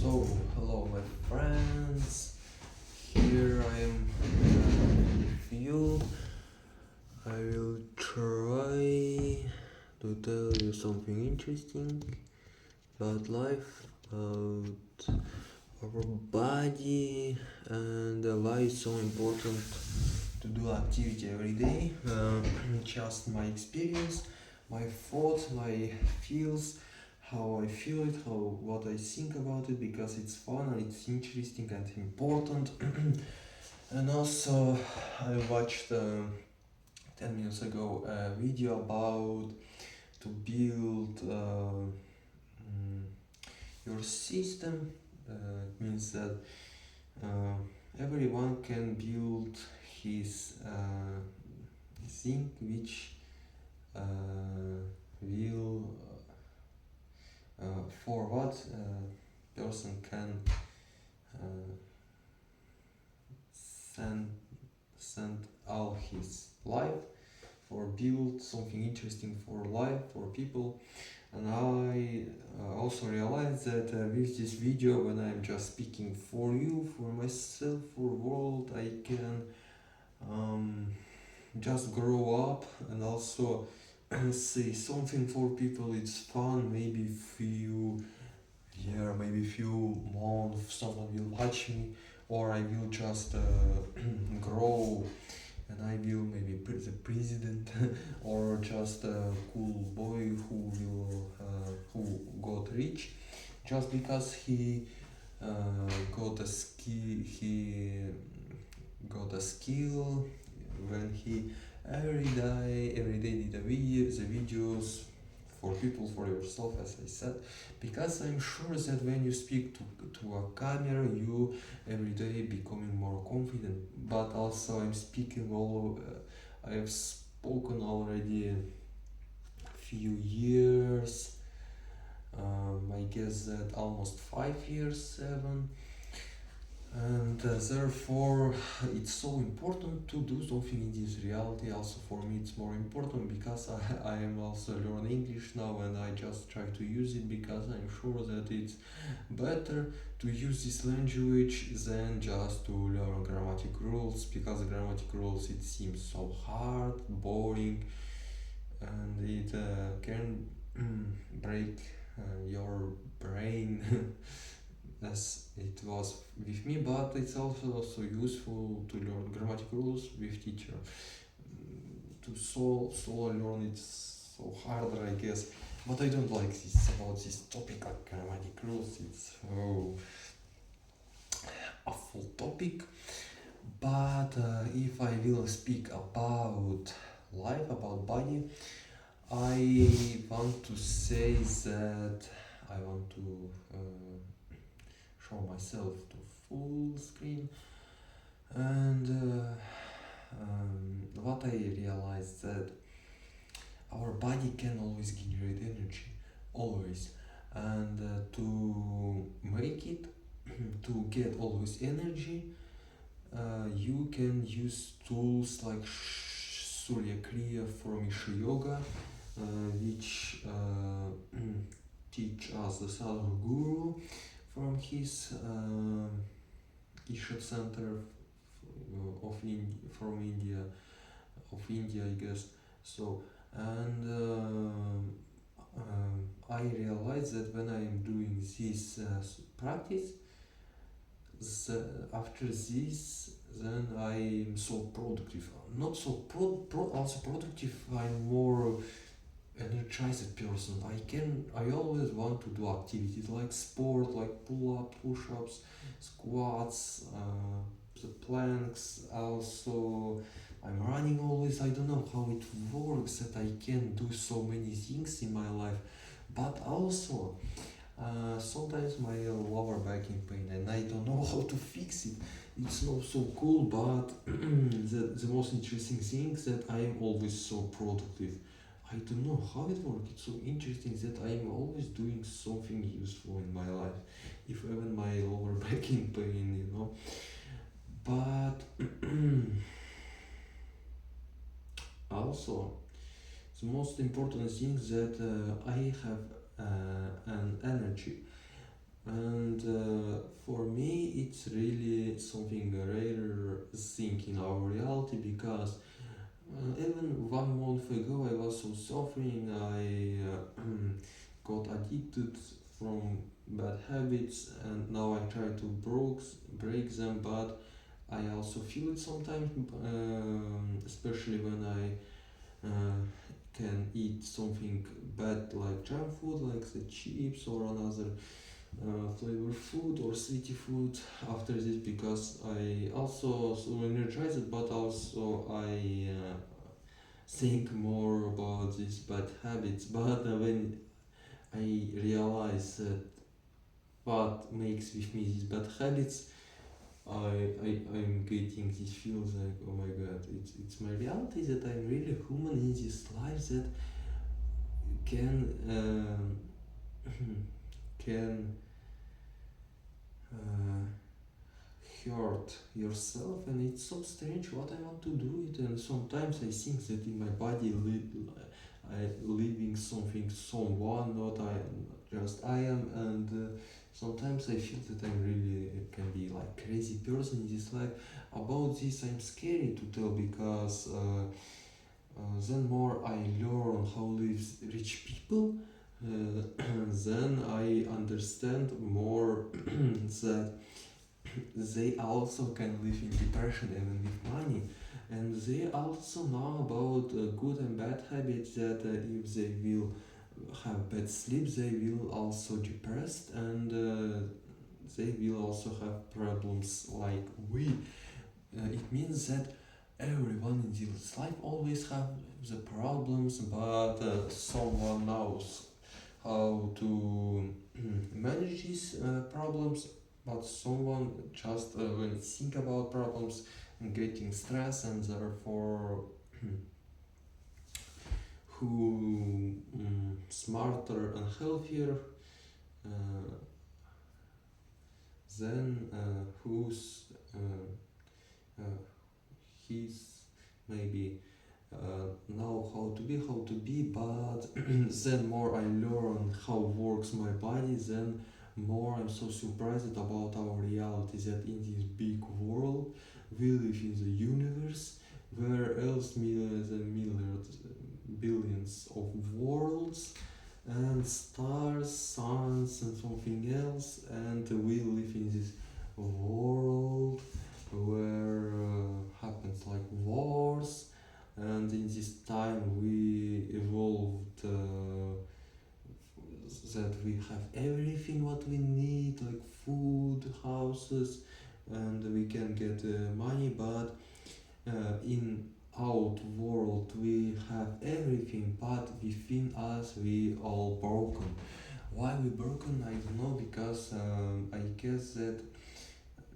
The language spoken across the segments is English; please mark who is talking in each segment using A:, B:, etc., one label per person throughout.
A: So, hello my friends, here I am with you. I will try to tell you something interesting about life, about our body, and why it's so important to do activity every day. Just my experience, my thoughts, my feels, how I feel it, how what I think about it, because it's fun and it's interesting and important. And also, I watched 10 minutes ago a video about to build your system. It means that uh, everyone can build his thing which uh, will for what person can uh, send send all his life or build something interesting for life for people. And I also realized that with this video, when I'm just speaking for you, for myself, for world, I can um, just grow up and also say something for people. It's fun. Maybe few year, maybe few months, someone will watch me, or I will just grow and I will maybe the president or just a cool boy who got rich just because he got a skill when he every day did the videos for people, for yourself, as I said, because I'm sure that when you speak to a camera, you every day becoming more confident. But also, I'm speaking I have spoken already a few years. I guess that almost 5 years, seven, and therefore it's so important to do something in this reality. Also for me it's more important because I am also learning English now, and I just try to use it because I'm sure that it's better to use this language than just to learn grammatic rules, because grammatic rules it seems so hard, boring, and it can break your brain as it was with me. But it's also useful to learn grammatic rules with teacher. To solo learn it's so harder, I guess. But I don't like this about this topic like grammatic rules. It's a full topic. But if I will speak about life, about body, I want to say that I want to show myself to full screen. And what I realized that our body can always generate energy, always, and to make it to get always energy, you can use tools like Surya Kriya from Isha Yoga, which teach us the Sadhguru from his Isha center from India, I guess. So, and I realized that when I am doing this practice, after this, then I am so productive. Not so also productive. I'm more energized person. I always want to do activities like sport, like pull-up, push-ups, squats, the planks. Also, I'm running always. I don't know how it works that I can do so many things in my life, but also sometimes my lower back in pain, and I don't know how to fix it. It's not so cool, but the most interesting thing is that I am always so productive. I don't know how it works. It's so interesting that I am always doing something useful in my life, if even my lower back in pain. But also, the most important thing is that I have an energy, and me, it's really something rare thing in our reality because even 1 month ago I was so suffering. I got addicted from bad habits, and now I try to break them, but I also feel it sometimes, especially when I can eat something bad like junk food, like the chips or another flavor food or sweetie food after this, because I also so energized, but also I think more about these bad habits. But when I realize that what makes with me these bad habits, I'm getting this feels like, oh my god, it's my reality that I'm really human in this life that can can uh, hurt yourself, and it's so strange what I want to do it. And sometimes I think that in my body I living something, someone, not I, just I am. And sometimes I feel that I really can be like crazy person in this life. About this I'm scary to tell because then more I learn how live rich people, then I understand more that they also can live in depression even with money, and they also know about good and bad habits, that if they will have bad sleep they will also depressed, and they will also have problems like we. It means that everyone in this life always have the problems, but someone knows how to manage these problems, but someone just when think about problems getting stress, and therefore who smarter and healthier uh, than who's uh, he's maybe know how to be, but then more I learn how works my body, then more I'm so surprised about our reality, that in this big world we live in the universe, where else millions and millions, billions of worlds and stars, suns and something else, and we live in this world where happens like wars, and in this time we evolved that we have everything what we need, like food, houses, and we can get money, but in out world we have everything, but within us we all broken. Why we broken I don't know, because I guess that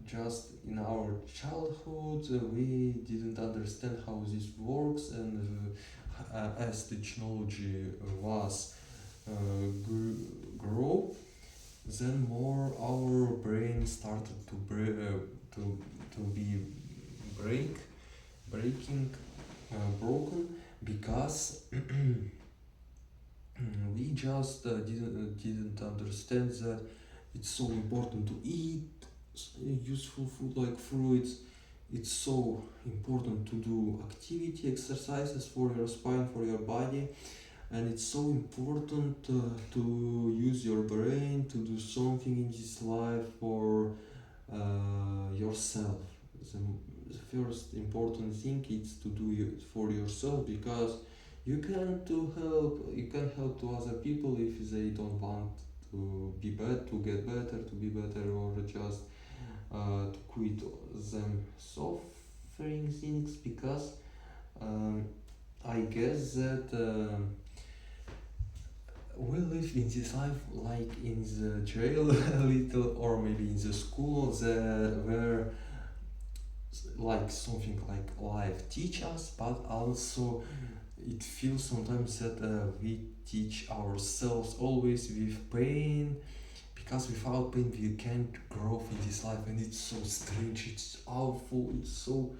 A: just in our childhood we didn't understand how this works, and as technology was grow, then more our brain started to to be break breaking broken, because we just didn't understand that it's so important to eat useful food like fruits. It's so important to do activity exercises for your spine, for your body, and it's so important to use your brain to do something in this life for yourself. The first important thing is to do it for yourself, because you can help to other people if they don't want to be better, to get better, to be better, or just to quit them suffering things, because um, I guess that we live in this life like in the jail a little, or maybe in the school, where like something like life teach us, but also it feels sometimes that we teach ourselves always with pain, because without pain we can't grow in this life, and it's so strange, it's awful, it's so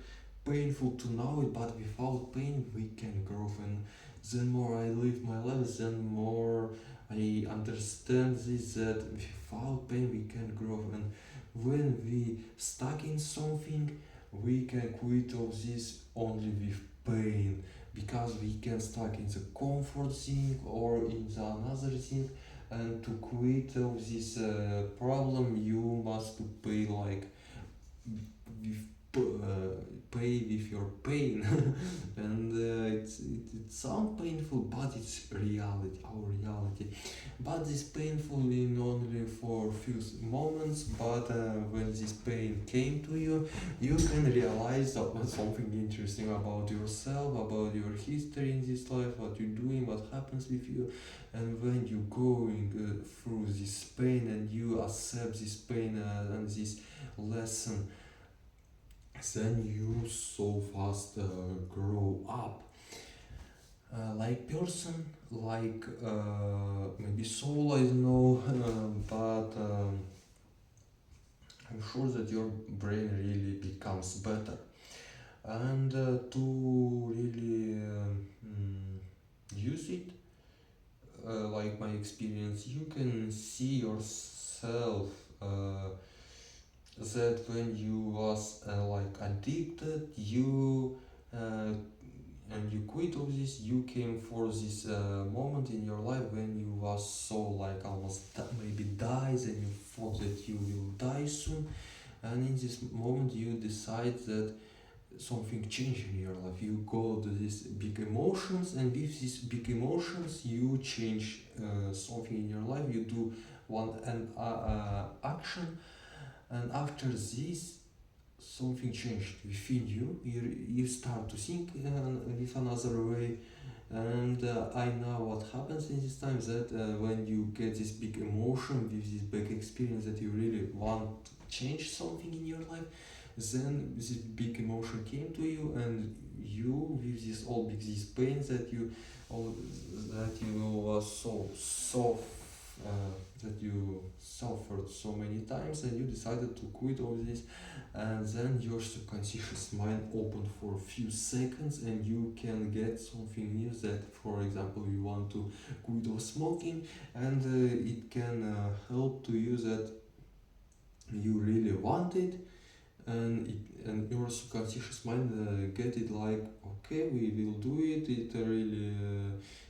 A: painful to know it, but without pain we can grow. And then more I live my life, then more I understand this, that without pain we can grow, and when we stuck in something, we can quit of this only with pain, because we can stuck in the comfort thing or in the another thing, and to quit of this problem you must to pay like with pay with your pain. And it sounds painful, but it's reality, our reality. But this painful in only for few moments, but when this pain came to you, you can realize something interesting about yourself, about your history in this life, what you're doing, what happens with you. And when you going through this pain and you accept this pain and this lesson, then you so fast grow up like person, like maybe soul, I don't know. But I'm sure that your brain really becomes better. And to really use it, like my experience, you can see yourself that when you was like addicted, you and you quit all this, you came for this moment in your life when you was so like almost maybe dies, and you thought that you will die soon. And in this moment you decide that something changed in your life, you go to these big emotions, and with these big emotions you change something in your life, you do one an action, and after this something changed within you. You start to think with another way. And I know what happens in this time, that when you get this big emotion with this big experience that you really want to change something in your life, then this big emotion came to you, and you with this all big these pains that you all that you was so that you suffered so many times, and you decided to quit all this. And then your subconscious mind opened for a few seconds, and you can get something new, that for example you want to quit of smoking, and it can help to you that you really want it. And and your subconscious mind get it like, okay, we will do it, it really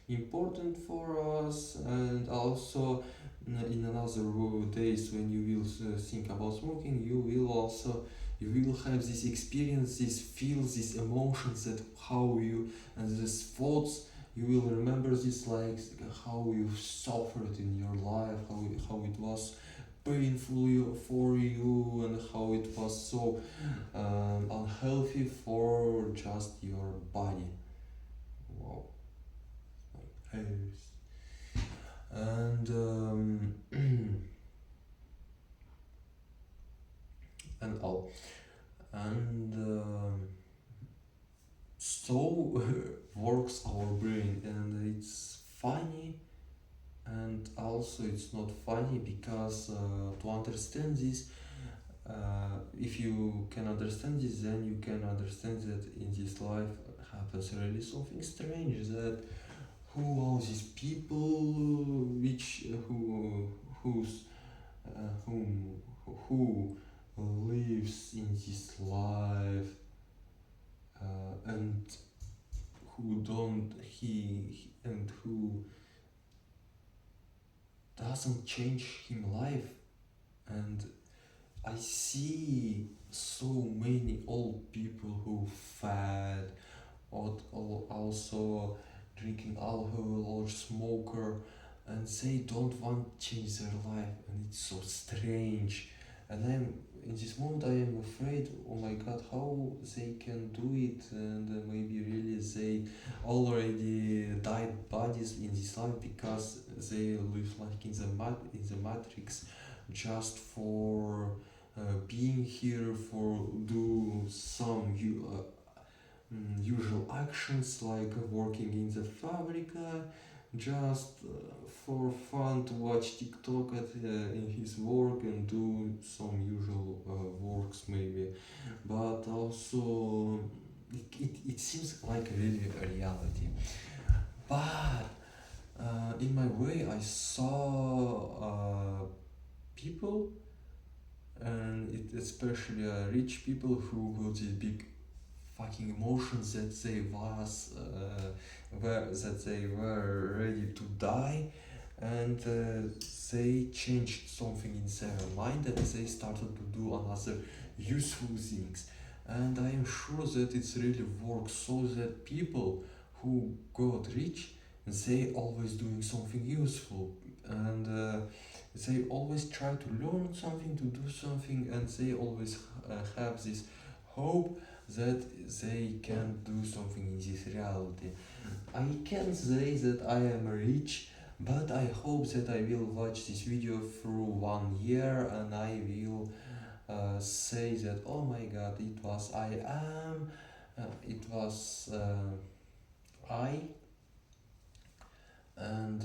A: important for us. And also in another days when you will think about smoking, you will also you will have this experience, this feels, these emotions, that how you and these thoughts, you will remember this, like how you suffered in your life, how it was painful for you, and how it was so unhealthy for just your body. Wow. And and all and so works our brain, and it's funny. And also it's not funny, because to understand this, if you can understand this, then you can understand that in this life happens really something strange, that who are these people which who's whom who lives in this life, and who don't and who doesn't change him life. And I see so many old people who fat, or also drinking alcohol or smoker, and they don't want to change their life, and it's so strange. And I'm in this moment I am afraid, oh my god, how they can do it. And maybe really they already died bodies in this life, because they live like in the matrix, just for being here, for do some usual actions, like working in the fabrica, just for fun, to watch TikTok in his work, and do some usual works maybe. But also it seems like really a reality. But in my way I saw people and it especially rich people who got these big fucking emotions that they were ready to die, and they changed something in their mind and they started to do another useful things. And I am sure that it's really works so that people who got rich, they always doing something useful, and they always try to learn something, to do something, and they always have this hope that they can do something in this reality. I can't say that I am rich, but I hope that I will watch this video through 1 year and I will say that, oh my god, it was I am, it was I, and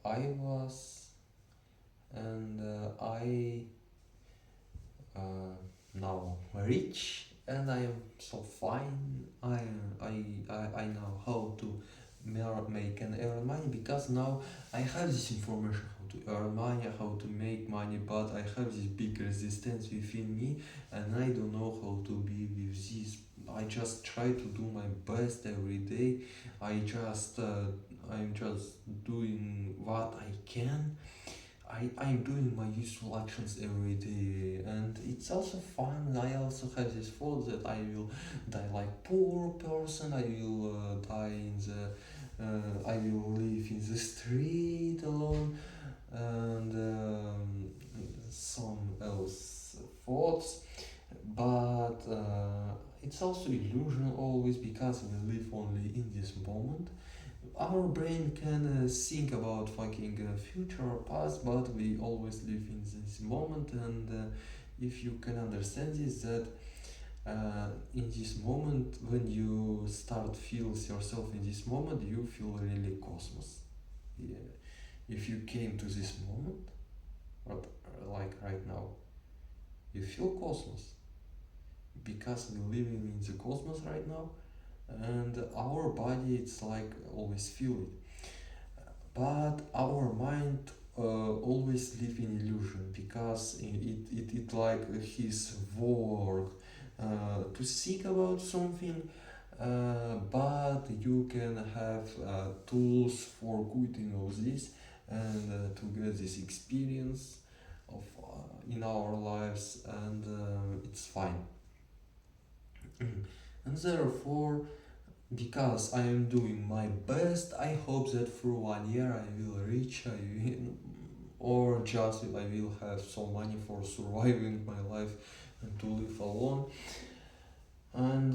A: I was, and I uh, now rich, and I am so fine. I know how to make and earn money, because now I have this information how to earn money, how to make money, but I have this big resistance within me, and I don't know how to be with this. I just try to do my best every day. I'm just doing what I can. I'm doing my useful actions every day, and it's also fun. I also have this thought that I will die like poor person. I will die in the. I will live in the street alone, and some else thoughts. But it's also illusion always, because we live only in this moment. Our brain can think about fucking future or past, but we always live in this moment. And if you can understand this, that in this moment, when you start feels yourself in this moment, you feel really cosmos. Yeah. If you came to this moment, or like right now, you feel cosmos, because we're living in the cosmos right now, and our body, it's like always feel it, but our mind always live in illusion, because it like his work to think about something, but you can have tools for good in all this, and to get this experience of in our lives, and it's fine. And therefore, because I am doing my best, I hope that through 1 year I will reach, or just I will have some money for surviving my life and to live alone. And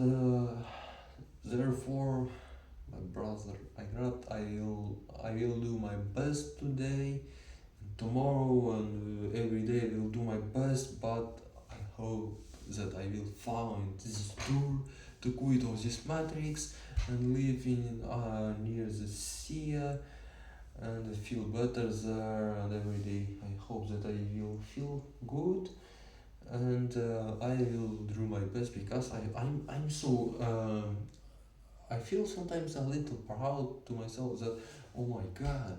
A: therefore, my brother, I will do my best today, tomorrow, and every day I will do my best. But I hope that I will find this tool to quit all this matrix and live in near the sea, and feel better there. And every day I hope that I will feel good, and I will do my best, because I'm so I feel sometimes a little proud to myself that, oh my god,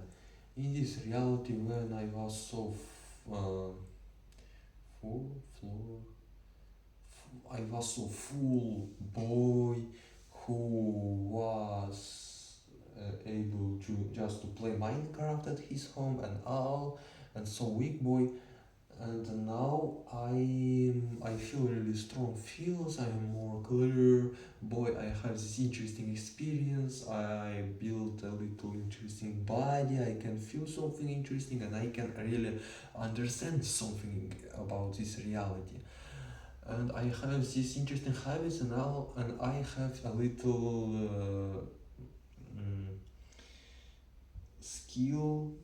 A: in this reality, when I was so full floor I was so full boy who was able to just to play Minecraft at his home and all, and so weak boy. And now I feel really strong feels. I am more clear boy. I have this interesting experience. I built a little interesting body. I can feel something interesting, and I can really understand something about this reality. And I have these interesting habits, and I have a little skill,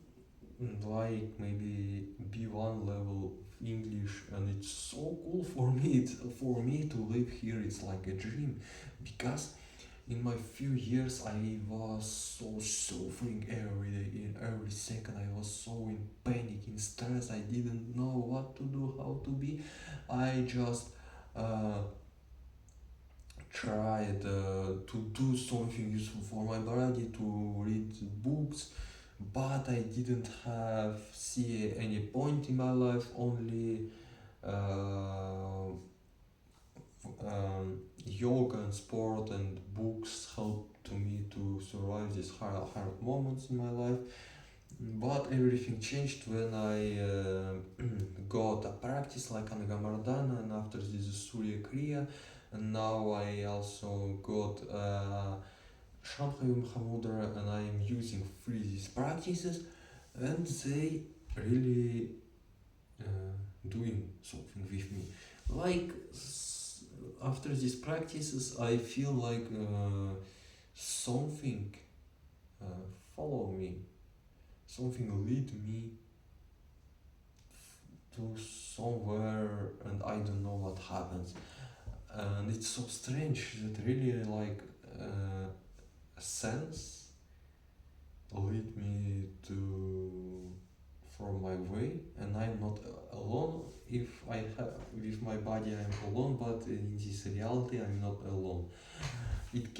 A: like maybe B1 level of English, and it's so cool for me. For me to live here, it's like a dream, because in my few years I was so suffering every day, in every second. I was so in panic, in stress. I didn't know what to do, how to be. I just uh, tried to do something useful for my body, to read books, but I didn't have see any point in my life. Only uh, yoga and sport and books helped to me to survive these hard moments in my life. But everything changed when I got a practice like Anagamardana, and after this Surya Kriya, and now I also got Shambhavi Mahamudra, and I am using free these practices, and they really doing something with me. Like after these practices, I feel like something uh, follow me, something lead me to somewhere, and I don't know what happens. And it's so strange that really like a sense lead me to from my way, and I'm not alone. If I have with my body I'm alone, but in this reality I'm not alone. It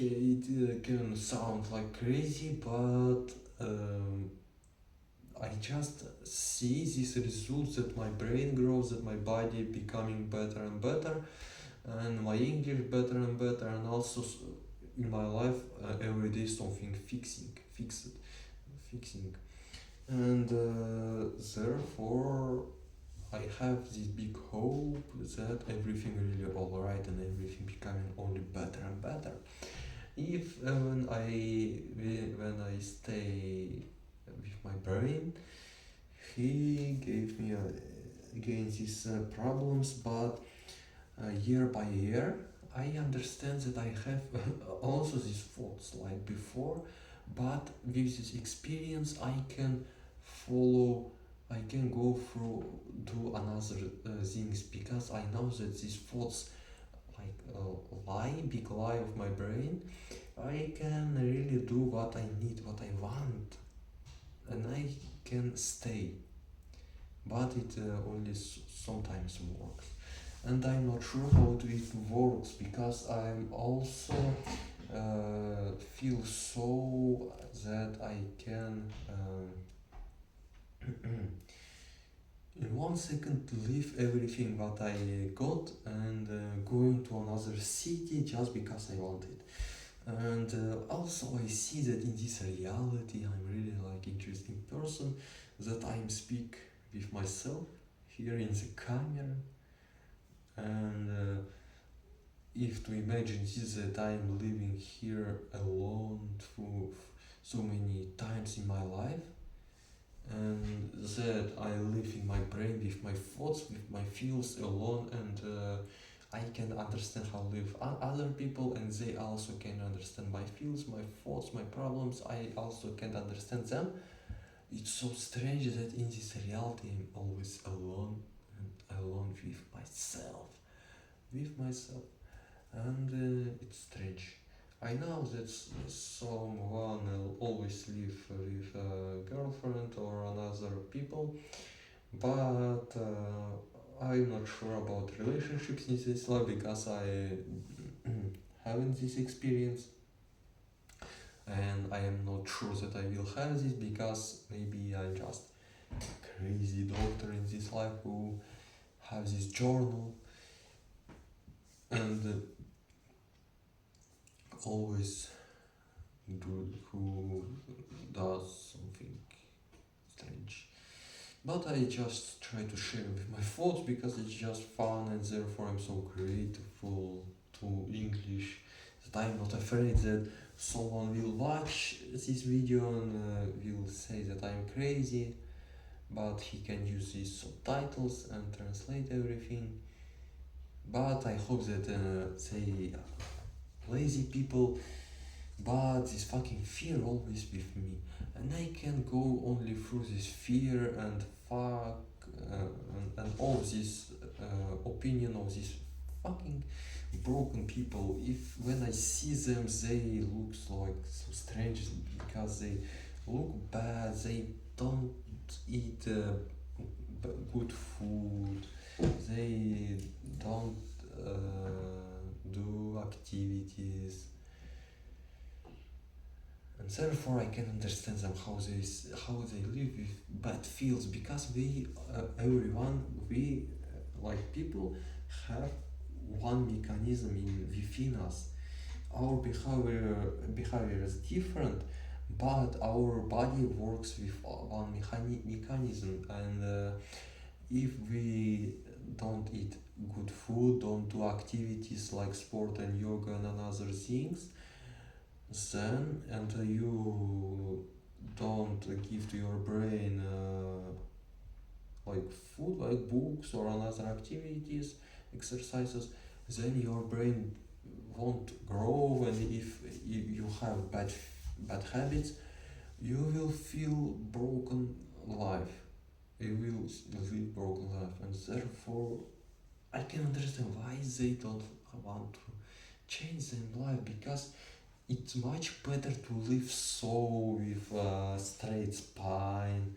A: can sound like crazy, but I just see these results that my brain grows, that my body becoming better and better, and my English better and better, and also in my life every day something fixing, and therefore I have this big hope that everything really alright and everything becoming only better and better. If when I stay with my brain, he gave me again these problems, but year by year I understand that I have also these thoughts like before, but with this experience I can follow, I can go through do another things, because I know that these thoughts like big lie of my brain. I can really do what I need, what I want, and I can stay, but it only sometimes works. And I'm not sure how it works, because I'm also feel so that I can in 1 second leave everything what I got and go into another city just because I want it. And also I see that in this reality I'm really like interesting person, that I'm speak with myself here in the camera, and if to imagine this that I'm living here alone through so many times in my life, and that I live in my brain with my thoughts, with my feels alone, and I can understand how live other people, and they also can understand my feels, my thoughts, my problems. I also can understand them. It's so strange that in this reality I'm always alone, and alone with myself, and it's strange. I know that someone always live with a girlfriend or another people, but I'm not sure about relationships in this life, because I haven't this experience, and I am not sure that I will have this, because maybe I'm just crazy doctor in this life who have this journal, and always who does something strange. But I just try to share with my thoughts, because it's just fun, and therefore I'm so grateful to English that I'm not afraid that someone will watch this video and will say that I'm crazy, but he can use these subtitles and translate everything. But I hope that they lazy people, but this fucking fear always with me, and I can go only through this fear and fuck and all this opinion of these fucking broken people. If when I see them, they look like so strange, because they look bad. They don't eat good food. They don't do activities, and Therefore, I can understand them how they live with bad feels, because we like people have one mechanism within us. Our behavior is different, but our body works with one mechanism. And if we don't eat good food, don't do activities like sport and yoga and other things, then and you don't give to your brain like food, like books or another activities, exercises, then your brain won't grow. And if you have bad habits, you will feel broken life. You will live broken life, and therefore I can understand why they don't want to change their life, because it's much better to live so with a straight spine,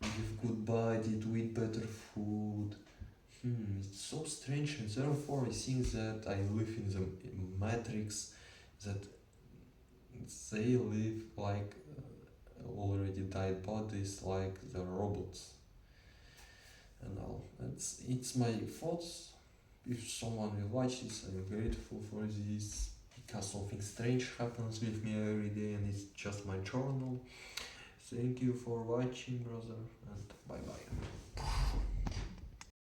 A: with good body, to eat better food. It's so strange, and therefore I think that I live in the matrix, that they live like already died bodies, like the robots. And all. It's my thoughts. If someone will watch this, I'm grateful for this, because something strange happens with me every day, and it's just my journal. Thank you for watching, brother, and bye bye.